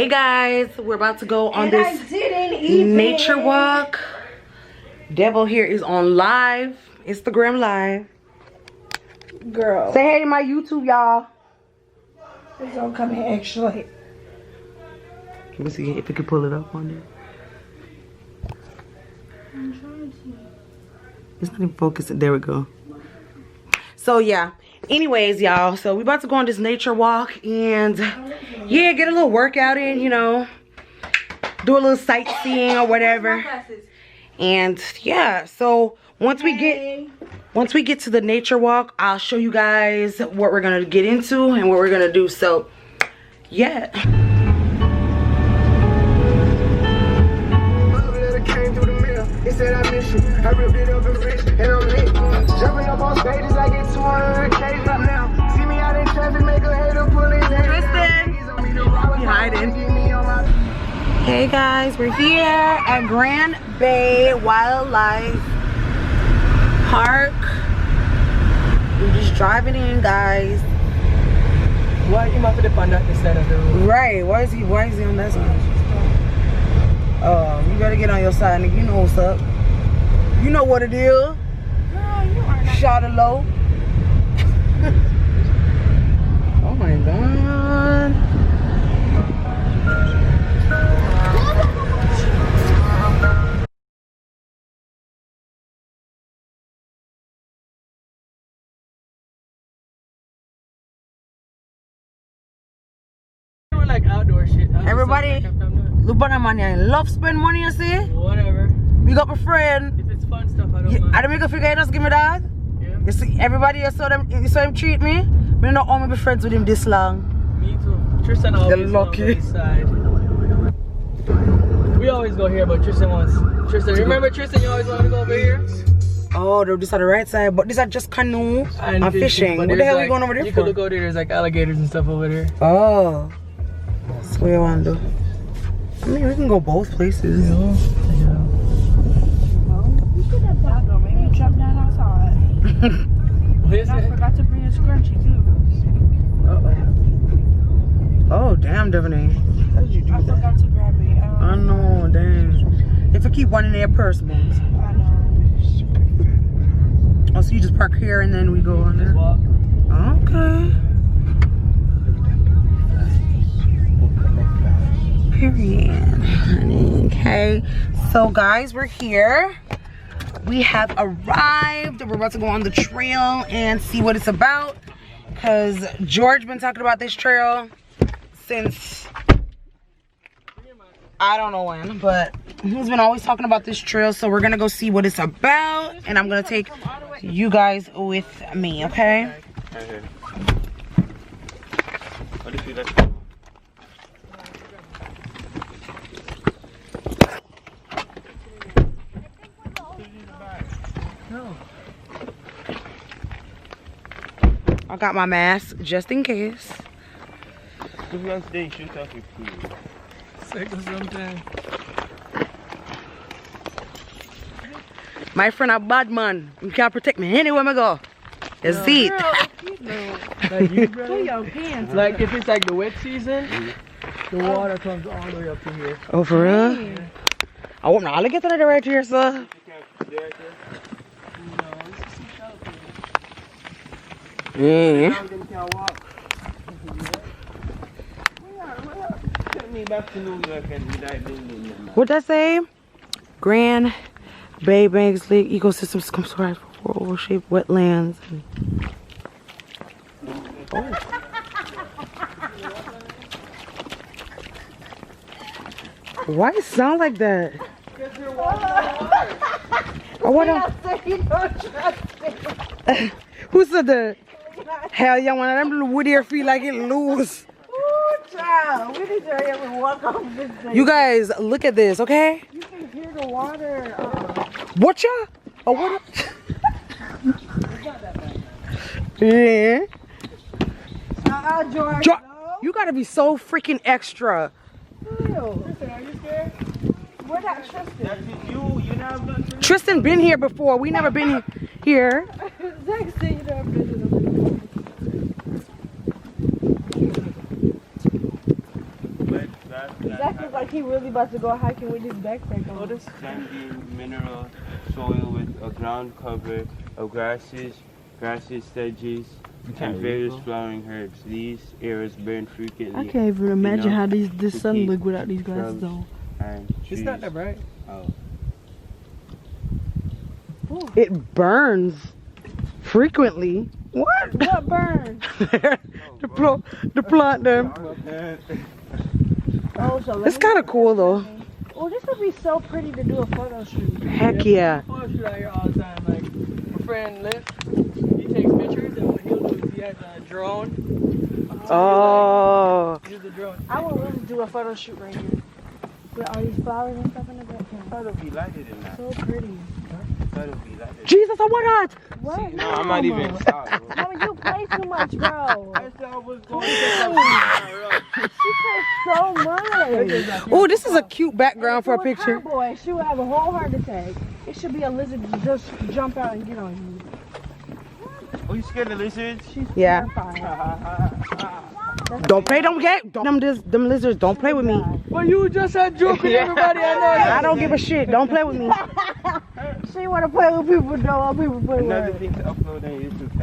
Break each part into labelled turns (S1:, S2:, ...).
S1: Hey guys, we're about to go on this nature walk. Devo here is on live, Instagram live.
S2: Girl.
S1: Say hey to my YouTube, y'all.
S2: It's gonna come in actually.
S1: Let me see if we can pull it up on there.
S2: I'm trying to.
S1: It's not even focusing. There we go. So yeah. Anyways, y'all, so we about to go on this nature walk and yeah, get a little workout in, you know, do a little sightseeing or whatever. And yeah, so once we get to the nature walk, I'll show you guys what we're gonna get into and what we're gonna do. So yeah.
S3: It said I miss you. I ripped it up and rich, and I'm lit. Jumping up on stages, I get 200K right now. See me out in traffic, make a hater pull his head.
S1: Tristan, he hiding. Hey guys, we're here at Grand Bay Wildlife Park. We're just driving in, guys.
S3: Why you must have on that side of the road?
S1: Right? Why is he on that side? You better get on your side, nigga. You know what's up. You know what it is.
S2: Girl, you are not.
S1: Shot it low. Oh my god.
S3: Like outdoor shit.
S1: Everybody, look at money. Love spend money, you see?
S3: Whatever.
S1: Big up a friend.
S3: If it's fun stuff, I don't mind.
S1: I don't make a figure, just give me that.
S3: Yeah.
S1: You see, everybody you saw him treat me. I don't know how me be friends with him this long.
S3: Me too. Tristan always
S1: lucky.
S3: on this side. We always go here, but Tristan wants. Tristan, remember Tristan? You always want to go over here.
S1: Oh, they're just on the right side, but these are just canoe and fishing. What the hell are we going over there
S3: you
S1: for?
S3: You could look over there. There's like alligators and stuff over there.
S1: Oh, that's what you want to do. I mean, we can go both places.
S2: You could have thought though, maybe jump down outside.
S3: What is
S2: I
S3: it?
S2: forgot to bring a scrunchie too.
S1: Oh, damn, Devaney. How did you do
S2: I
S1: that?
S2: forgot to grab it.
S1: I know, damn. If I keep one in their purse, moves.
S2: I know.
S1: Oh, so you just park here and then we go on there?
S3: Walk.
S1: Okay. Period. Okay. So guys, we're here. We have arrived. We're about to go on the trail and see what it's about. Because George been talking about this trail since I don't know when, but he's been always talking about this trail. So we're gonna go see what it's about, and I'm gonna take you guys with me, okay?
S4: What if you like?
S3: No.
S1: I got my mask just in case.
S4: If you want to stay, shoot off your food.
S3: Cycle sometime.
S1: My friend a bad man. You can't protect me anywhere I go. You see it?
S3: Like you,
S2: Pull
S3: brother?
S2: your pants.
S3: Like if it's like the wet season, the water comes all the way up to here.
S1: Oh, for real? I won't know. I'll get to that right here, sir. Yeah. What that say? Grand Bay Banks Lake ecosystems come to for oval-shaped wetlands. Oh. Why it sound like that? Oh, what who said that? Hell yeah, one of them little woodier feel like it loose.
S2: Ooh, child. We need to hurry up and walk off this thing.
S1: You guys, look at this, okay?
S2: You can hear the water.
S1: What ya? Oh, what? Yeah.
S2: George.
S1: Jo you gotta be so freaking extra.
S2: Tristan, are you scared? Where that Tristan?
S4: You never done
S1: Tristan been here before. We never been here.
S2: Zach said you never been to the
S4: that.
S2: he really about to go hiking with his backpack on.
S4: Oh, this sandy mineral soil with a ground cover of grasses, sedges, and various flowering herbs. These areas burn frequently.
S2: I can't even imagine how this
S4: to
S2: sun
S4: keep
S2: look without these glasses
S4: shrubs
S2: on.
S4: and
S5: It's
S4: trees
S5: not that bright.
S4: out.
S1: It burns frequently. What?
S2: What burn?
S1: the plant them.
S2: Oh, so
S1: It's kind of cool though.
S2: Oh, this would be so pretty to do a photo shoot.
S1: Heck yeah.
S5: Photo shoot out here all the time. Like my friend Liv, he takes pictures, and what he'll do is he has a drone.
S1: Oh.
S5: Use the drone.
S2: I would really do a photo shoot right here. With all these flowers and stuff in the background.
S4: Thought it'd be lighter than that.
S2: So pretty.
S4: Thought it'd be lighter.
S1: Jesus, I want that.
S2: What?
S4: No, I'm not even inside, bro.
S2: Mama, you play too much, bro.
S4: I said I was going
S2: She plays so much.
S1: Oh, this is a cute background for a picture.
S2: Boy, she would have a whole heart attack. It should be a lizard to just jump out and get on you.
S4: Oh, you scared of lizards?
S2: She's
S1: Yeah.
S2: terrified.
S1: Don't play them them lizards. Don't play with me.
S5: But you just had joke with everybody. I know.
S1: I don't give a shit. Don't play with me.
S2: She want to play with people, though. People play with
S4: Another
S2: her.
S4: thing to upload on YouTube.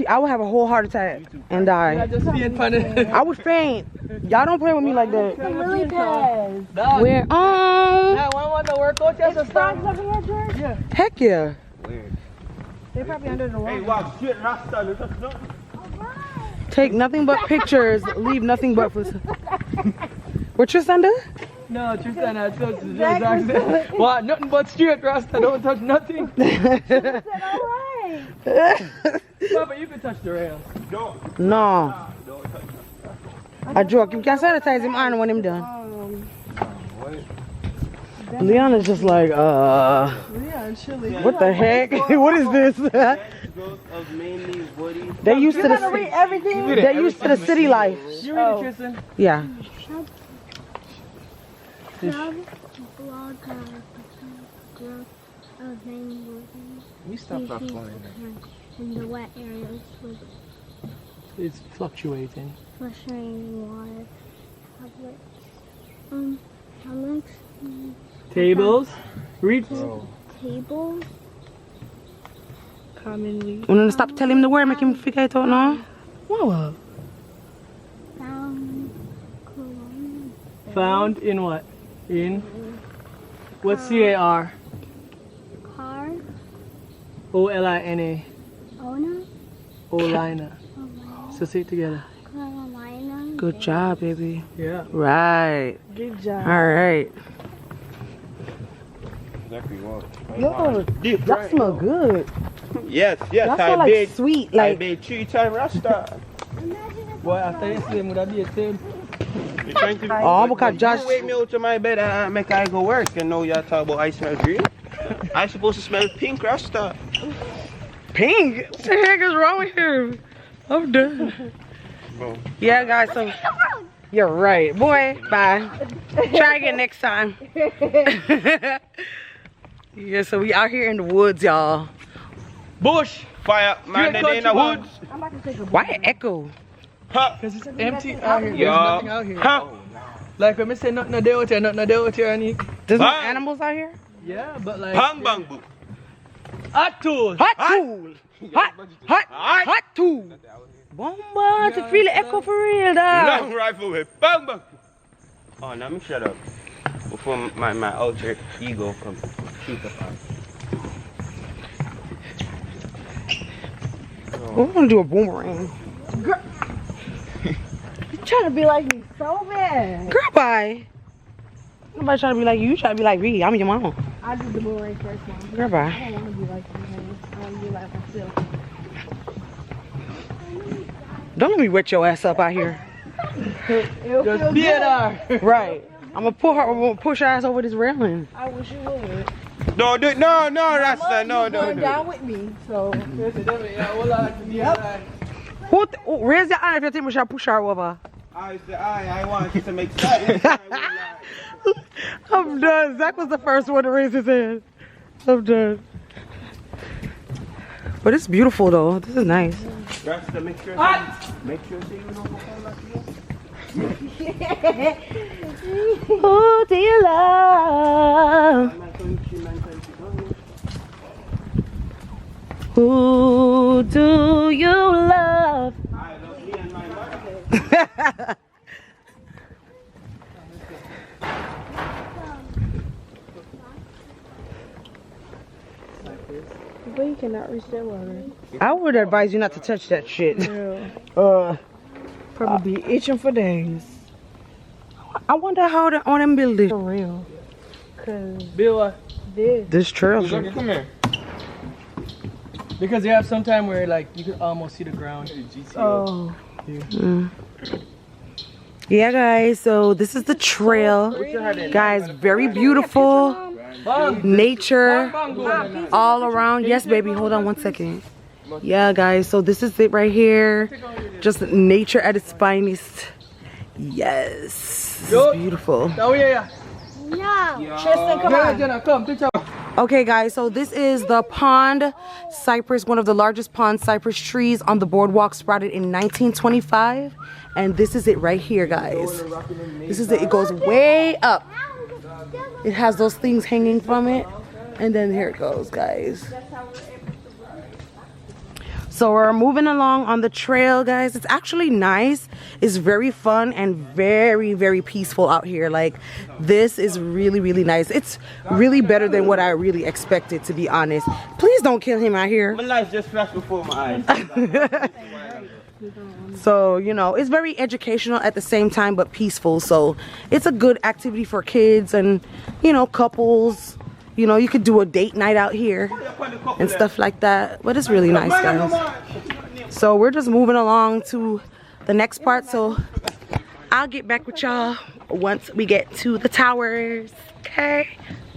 S1: I will have a whole heart attack and
S5: I
S1: die.
S5: just see it funny.
S1: I would faint. Y'all don't play with me like that.
S2: Some lily pads.
S5: Dog.
S1: We're on.
S5: That one want to work out. That's a
S2: Is frogs up here, George?
S5: Yeah.
S1: Heck yeah.
S4: Weird.
S2: They're probably under the
S4: Hey,
S2: water.
S4: wow, shit, Rasta, look at that.
S1: Take nothing but pictures. Leave nothing but for. What your son do?
S5: No, Tristan, I told you. What? Nothing but straight Rasta. Don't touch nothing.
S2: Alright.
S5: Papa, you can touch the rail.
S4: Don't.
S1: No.
S4: Don't touch that.
S1: I joke. You can sanitize him on when him done. Leon is just like,
S2: Yeah, chilly.
S1: what the heck? What is this?
S4: Growth of mainly woody.
S1: They used to
S2: You gotta
S1: the
S2: read everything?
S1: they used to the city life.
S5: You read it, Tristan?
S1: Yeah.
S4: We stop performing.
S6: In the wet areas with
S5: It's fluctuating.
S6: flushing water tablets,
S5: Tables. Read.
S6: tables,
S2: Commonly
S1: Wanna stop telling him the word, make him figure it out now?
S2: What?
S6: found colonial
S5: Found in what? In. What's CAR?
S6: car,
S5: OLINA.
S6: owner,
S5: Olina. So say it together.
S6: Carolina,
S1: Good job, baby.
S5: Yeah.
S1: Right.
S2: Good job.
S1: All right.
S4: Exactly what.
S1: Yo, y'all smell good.
S4: Yes, yes,
S1: Y'all smell like sweet,
S4: I
S1: like
S4: made 3-time Rasta.
S5: Boy, after yesterday, would have been a tail.
S4: You trying to?
S1: Oh, because Josh-
S4: You wake me out to my bed and make I go work, and now you're talking about I smell green. I supposed to smell pink Rasta.
S1: pink. What the heck is wrong with you? I'm done.
S4: Bro.
S1: Yeah, guys. So you're right, boy. Bye. Try again next time. Yeah. So we out here in the woods, y'all.
S5: Bush!
S4: Fire, man, they in the woods.
S2: I'm about to take a
S1: Why echo?
S4: Huh?
S5: Because it's empty out here. There's
S4: Yeah.
S5: nothing out here.
S4: Huh?
S5: Like when I say nothing there out here, nothing there out here, and you...
S1: There's no
S4: Bang.
S1: animals out here.
S5: Yeah, but like...
S4: Bang, bang, boo.
S5: Hot tool!
S1: Hot tool. Hot tool. Bomba to feel the echo for real, dog.
S4: Long rifle with bang, bang. Oh, now me shut up. Before my alter ego comes. Shoot up.
S1: We're gonna do a boomerang.
S2: You trying to be like me so bad.
S1: Girl, bye. Nobody trying to be like you. You trying to be like me. I'm your mama.
S2: I do the boomerang first, Mom.
S1: Girl,
S2: I
S1: bye.
S2: don't want to be like you, honey. I want to be like myself.
S1: Don't let me wet your ass up out here.
S2: It'll feel
S5: Just be
S2: good.
S5: there!
S1: Right. I'm gonna push her ass over this railing.
S2: I wish you would.
S4: No, do no, Rasta,
S2: Mom,
S4: no,
S2: you
S4: no,
S2: going
S4: no.
S2: down with me, so.
S1: Raise your eye if you think we should push her over.
S4: I want you to make sense.
S1: I'm done. Zach was the first one to raise his hand. I'm done. But it's beautiful though. This is nice.
S4: Rasta, make sure. Make sure so you know what
S1: Who do you love? Who do you love?
S4: I love me and my mother.
S2: But you cannot reach that water.
S1: I would advise you not to touch that shit.
S2: Yeah. Probably be itching for days.
S1: I wonder how the on them buildings.
S2: For real. Cause
S5: Bill,
S1: This trail.
S5: come here. Because they have some time where like you can almost see the ground.
S2: oh,
S1: Yeah, guys. So this is the trail, guys. Very beautiful nature all around. Yes, baby. Hold on one second. Yeah, guys. So this is it right here. Just nature at its finest. Yes. This is beautiful.
S5: Oh yeah.
S6: No.
S2: Tristan, come on.
S5: Jenna, come picture.
S1: Okay, guys, so this is the pond cypress, one of the largest pond cypress trees on the boardwalk, sprouted in 1925. And this is it right here, guys. This is it. It goes way up. It has those things hanging from it. And then here it goes, guys. So we're moving along on the trail, guys. It's actually nice. It's very fun and very, very peaceful out here. Like, this is really, really nice. It's really better than what I really expected, to be honest. Please don't kill him out here.
S4: My life just flashed before my eyes.
S1: So, you know, it's very educational at the same time, but peaceful. So it's a good activity for kids and, you know, couples. You know, you could do a date night out here and stuff like that. But it's really nice, guys. So we're just moving along to the next part. So I'll get back with y'all once we get to the towers. Okay?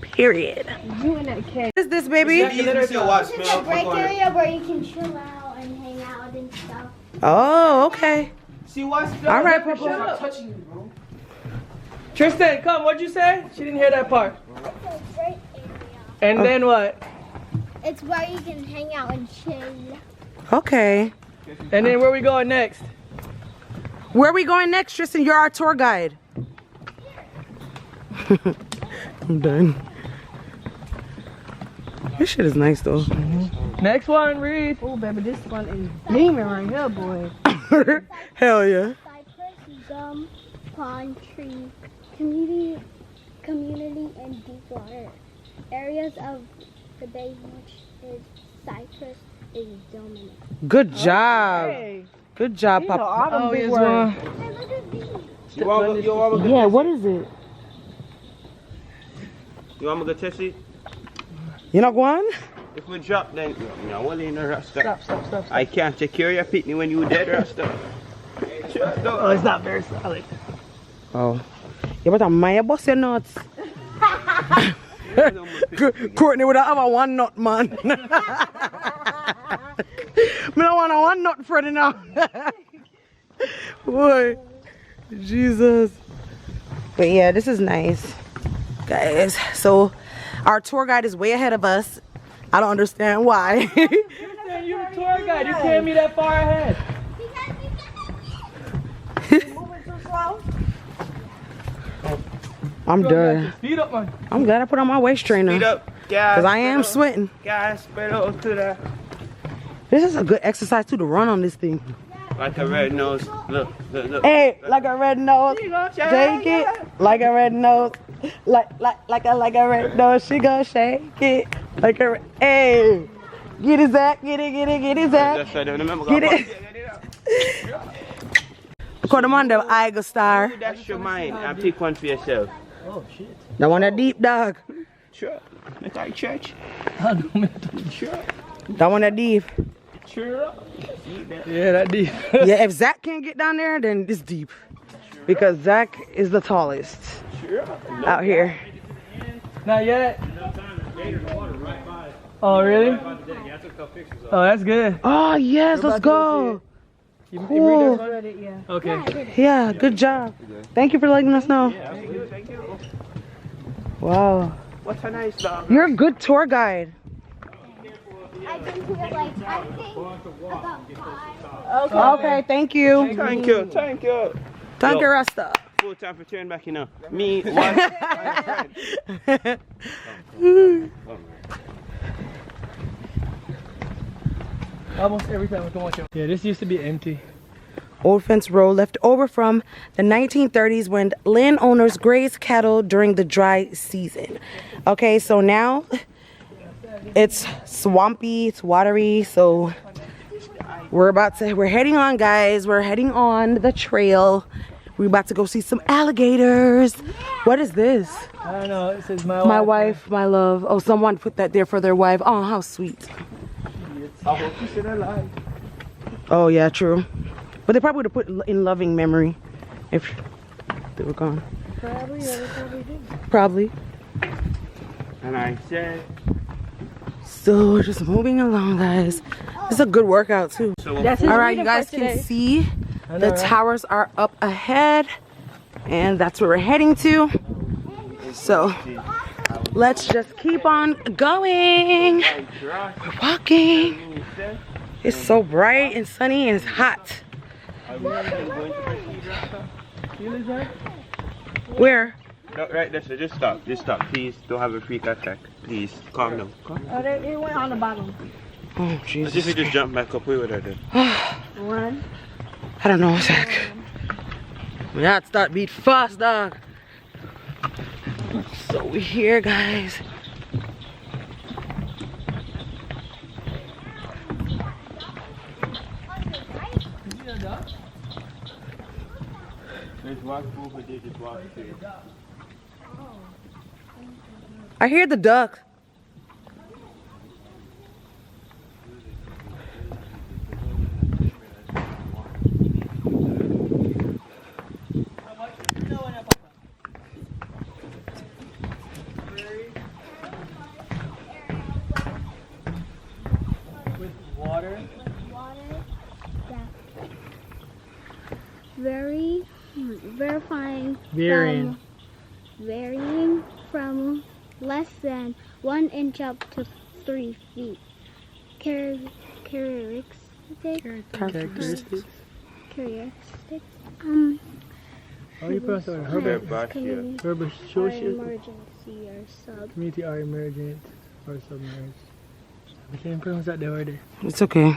S1: Period.
S2: You in that cave.
S1: What is this, baby?
S6: This is a break area where you can chill out and hang out and stuff.
S1: Oh, okay.
S4: See what's
S1: All right, Papa.
S5: touching you, bro. Tristan, come. What'd you say? She didn't hear that part.
S6: It's a break area.
S5: And then what?
S6: It's where you can hang out and chill.
S1: Okay.
S5: And then where we going next?
S1: Where are we going next, Tristan? You're our tour guide. I'm done. This shit is nice, though.
S5: Next one, Reed.
S2: Oh, baby, this one is demon right here, boy.
S1: Hell yeah.
S6: Cypress, gum, pond tree, community, and deep water. Areas of the bay which is cypress is dominant.
S1: Good job.
S2: Hey,
S1: Good job,
S2: these are
S1: Papa.
S2: all them big
S5: here's
S2: words.
S5: one.
S6: Hey, look at these.
S4: You want me to
S1: Yeah, what is it?
S4: test it?
S1: You not going?
S4: If we drop, then no, well, you know, Rasta.
S5: Stop.
S4: I can't take care of your pitney when you dead, Rasta.
S5: Oh, it's not very solid.
S1: Oh. Yeah, but I'm my boss your nuts. Courtney would have a one nut, man. Me don't want a one nut Freddy now. Boy. Jesus. But yeah, this is nice, guys. So our tour guide is way ahead of us. I don't understand why.
S5: You're the tour guide. You can't be that far ahead.
S2: Moving too slow.
S1: I'm done.
S5: Speed up, man.
S1: I'm glad I put on my waist trainer.
S4: Speed up, guys.
S1: Because I am sweating.
S4: Guys, spread out to the
S1: This is a good exercise too, to run on this thing.
S4: like a red nose. Look.
S1: Hey, like a red nose. Shake it. Like a red nose. Like a red nose. She gonna shake it. Like a red. Hey. Get it, Zach. Get it, Zach.
S4: That's right. Remember,
S1: Get it. Call them on the Eagle Star.
S4: That's your mind and pick one for yourself.
S5: Oh, shit.
S1: That one, that deep dog.
S4: Sure. Make our church. Sure.
S1: That one, that deep.
S4: Sure.
S5: Yeah, that deep.
S1: Yeah, if Zach can't get down there, then it's deep. Because Zach is the tallest out here.
S5: Not yet. Oh, really? Oh, that's good.
S1: Oh, yes, let's go.
S5: You
S1: Cool.
S5: read this one? Okay.
S1: Yeah, good job. Thank you for letting us know.
S4: Thank you.
S1: Wow.
S4: What's a nice dog?
S1: You're a good tour guide.
S6: I've been here like, I think, about 5.
S1: Okay, thank you.
S4: Thank you.
S1: Thank you, Rasta.
S4: Full time for turn back, you know. Me, what?
S5: Almost every time I come watch it. Yeah, this used to be empty.
S1: Old fence row left over from the 1930s when landowners grazed cattle during the dry season. Okay, so now it's swampy, it's watery, so we're heading on, guys. We're heading on the trail. We're about to go see some alligators. What is this?
S5: I don't know. It says my
S1: wife, my love. Oh, someone put that there for their wife. Oh, how sweet.
S5: I hope you said alive.
S1: Oh yeah, true. But they probably would have put in loving memory if they were gone.
S2: Probably, yeah, they probably did.
S1: Probably.
S4: And I said.
S1: So we're just moving along, guys. It's a good workout too.
S4: So
S2: That's
S1: all right, you guys can see the towers are up ahead, and that's where we're heading to. So let's just keep on going. We're walking. It's so bright and sunny and it's hot. Where?
S4: No, right there, so just stop. Just stop. Please don't have a freak attack. Please calm down.
S2: Oh, it went on the bottom.
S1: Oh, Jesus.
S4: Just just jump back up. Where would I do?
S2: One.
S1: I don't know, Zach. My heart start beat fast, dog. So we're here, guys.
S4: There's one over there, just walk through.
S1: I hear the duck.
S5: With water.
S6: Varying from less than 1 inch up to 3 feet. Characteristics.
S5: How do you pronounce it?
S6: Emergency or sub.
S5: Community are emergent or submerged. I can't pronounce that the word.
S1: It's okay.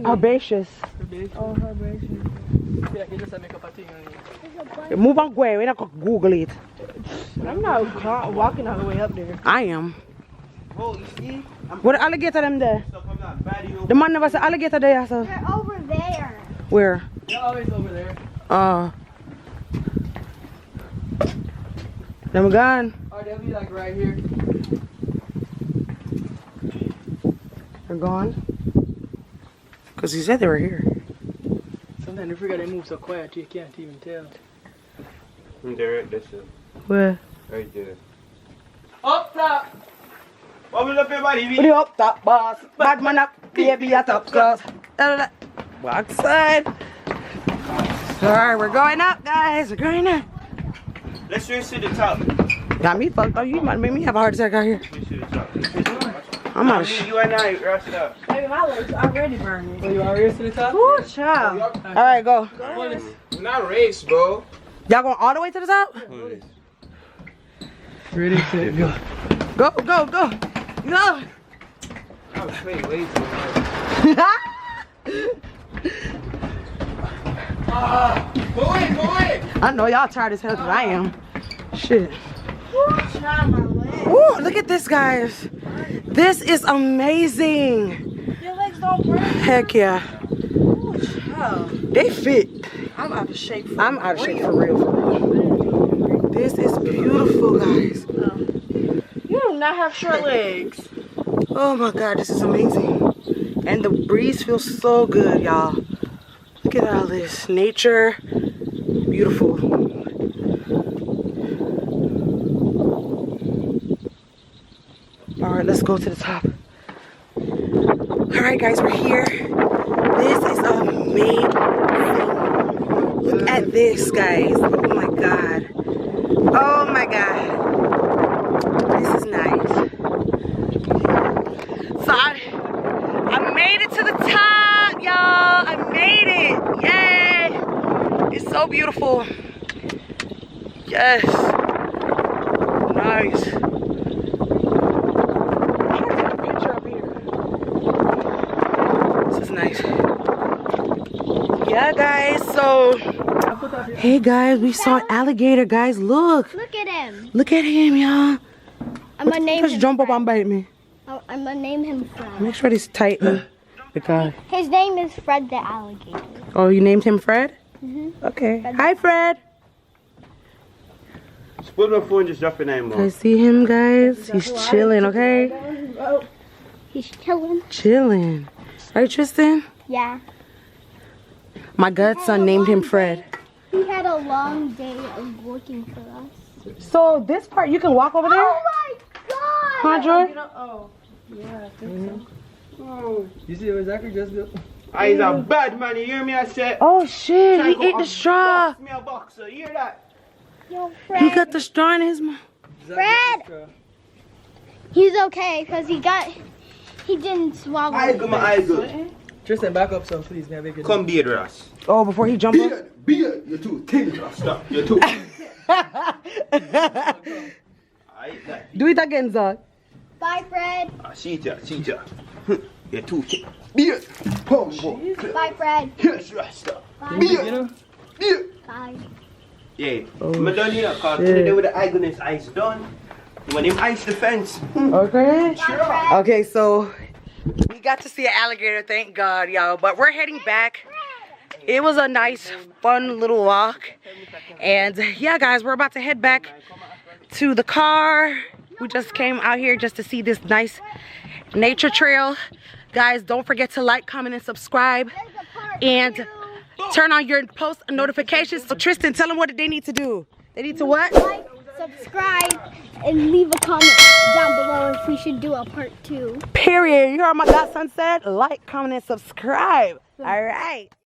S1: Herbaceous.
S5: Oh, herbaceous. Yeah, you just make up a thing on it.
S1: Move on, Gwen. We're not gonna Google it.
S2: I'm not walking all the way up there.
S1: I am.
S4: Oh, you see?
S1: What alligator them there?
S4: Stuff, I'm not bad, you know.
S1: The man never said alligator there, so.
S6: They're over there.
S1: Where?
S5: They're always over there.
S1: Then we're gone.
S5: Or they'll be like right here.
S1: They're gone. Cause he said they were here.
S5: Sometimes they forget they move so quiet you can't even tell.
S4: They're right there, sir.
S1: Where?
S4: Right there.
S5: Up top!
S4: Bubble up your body,
S1: Put it up top, boss. Bad man up, baby at top class. Walk side. Alright, we're going up, guys. We're going up.
S4: Let's race to the top.
S1: Got me fucked up. You might make me have a heart attack out here.
S4: Race to the top.
S1: I'm out of shit.
S4: You and I, Rasta.
S2: Baby, my legs already burning.
S5: So you are race to the top?
S2: Ooh, child.
S1: Alright, go.
S4: Not race, bro.
S1: Y'all going all the way to the top?
S5: Ready, set, go.
S1: Go, go, go. Go.
S4: I was playing way too hard. Go in.
S1: I know y'all tired as hell because I am. Shit.
S2: Ooh, child, my legs.
S1: Ooh, look at this, guys. This is amazing.
S2: Your legs don't burn.
S1: Heck yeah.
S2: Ooh, child.
S1: They fit.
S2: I'm out of shape for
S1: I'm out of shape for real. This is beautiful, guys.
S2: You do not have short legs.
S1: Oh my God, this is amazing. And the breeze feels so good, y'all. Look at all this nature. Beautiful. All right, let's go to the top. All right, guys, we're here. This is amazing. Look at this, guys. Oh my God. Oh my God. This is nice. So I made it to the top, y'all. I Yes. Nice. I'm gonna take a picture up here. This is nice. Yeah, guys. So, hey guys, we saw an alligator, guys. Look.
S6: Look at him.
S1: Look at him, y'all.
S6: I'm gonna name
S1: Just
S6: him
S1: jump up
S6: Fred.
S1: and bite me.
S6: I'm gonna name him Fred.
S1: Make sure this tighten. Because.
S6: His name is Fred the alligator.
S1: Oh, you named him Fred?
S6: Mm-hmm.
S1: Okay. Hi, Fred.
S4: Put my phone, just drop your name
S1: I
S4: on.
S1: see him, guys. He's chilling, okay?
S6: He's chilling.
S1: Chilling. Right, Tristan?
S6: Yeah.
S1: My godson named him Fred.
S6: He had a long day of working for us.
S1: So this part, you can walk over there?
S6: Oh my god!
S1: Huh, Joy?
S5: Oh, yeah, I think so. You see what Zachary just did?
S4: He's a bad man, you hear me? I said.
S1: Oh shit, he ate the straw.
S4: Box me a boxer, you hear that?
S6: Yo,
S1: He
S6: Fred.
S1: got the straw in his mouth.
S6: Fred! He's okay because he didn't swallow
S4: I
S6: it.
S4: go, my eye good.
S5: Tristan, back up some, please. Maybe good.
S4: Come beard us.
S1: Oh, before he jumped up?
S4: Beard, you're too thin. Stop, you're too.
S1: Do it again, Zach.
S6: Bye, Fred.
S4: See ya. You're too thin. Beard.
S6: Bye, Fred.
S4: Yes, Rasta.
S6: Bye.
S4: Beard.
S6: Bye.
S4: Yeah,
S1: Oh,
S4: I'm done here, cause today with the eyeglass ice done. When him ice the fence.
S1: Okay.
S6: Bye, Fred.
S1: Okay, so we got to see an alligator, thank God, y'all. But we're heading back. It was a nice, fun little walk. And yeah, guys, we're about to head back to the car. We just came out here just to see this nice nature trail. Guys, don't forget to like, comment, and subscribe. And turn on your post notifications. So Tristan, tell them what they need to do. They need to what?
S6: Like, subscribe, and leave a comment down below if we should do a part 2.
S1: Period. You heard my godson said? Like, comment, and subscribe. All right.